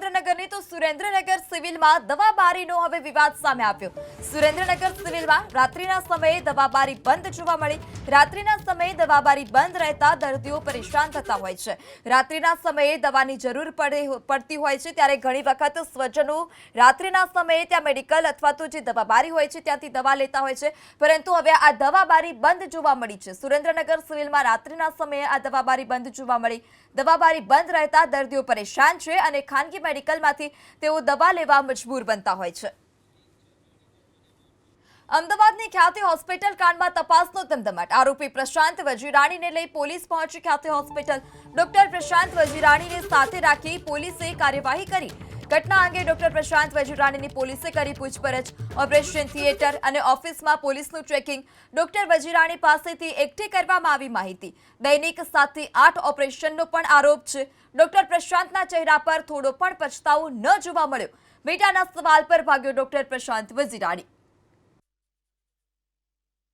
સુરેન્દ્રનગરની તો સુરેન્દ્રનગર સિવિલમાં દવાબારીનો હવે વિવાદ સામે આવ્યો। સુરેન્દ્રનગર સિવિલમાં રાત્રિના સમયે દવાબારી બંધ જોવા મળી। રાત્રિના સમયે દવાબારી બંધ રહેતા દર્દીઓ પરેશાન થતા હોય છે। રાત્રિના સમયે દવાની જરૂર પડતી હોય છે, ત્યારે ઘણી વખત સ્વજનો રાત્રિના સમયે ત્યાં મેડિકલ અથવા તો જે દવાબારી હોય છે ત્યાંથી દવા લેતા હોય છે, પરંતુ હવે આ દવાબારી બંધ જોવા મળી છે। સુરેન્દ્રનગર સિવિલમાં રાત્રિના સમયે આ દવાબારી બંધ જોવા મળી। દવાબારી બંધ રહેતા દર્દીઓ પરેશાન છે અને ખાનગી મેડિકલમાંથી તેઓ દવા લેવા મજબૂર બનતા હોય છે। અમદાવાદની ખ્યાતિ હોસ્પિટલ કાંડમાં તપાસનો ધમધમાટ। આરોપી પ્રશાંત વજીરાણીને લઈ પોલીસ પહોંચી ખ્યાતિ હોસ્પિટલ। ડોક્ટર પ્રશાંત વજીરાણીને સાથે રાખી પોલીસે કાર્યવાહી કરી। ઘટના અંગે ડોક્ટર પ્રશાંત વજીરાણીની પોલીસે કરી પૂછપરછ। ઓપરેશન થિયેટર અને ઓફિસમાં પોલીસનું ચેકિંગ। ડોક્ટર વજીરાણી પાસેથી એકઠી કરવામાં આવી માહિતી। દૈનિક 7 થી 8 ઓપરેશનનો પણ આરોપ છે। ડોક્ટર પ્રશાંતના ચહેરા પર થોડો પણ પછતાવો ન જોવા મળ્યો। મીડિયાના સવાલ પર ભાગ્યો ડોક્ટર પ્રશાંત વજીરાણી।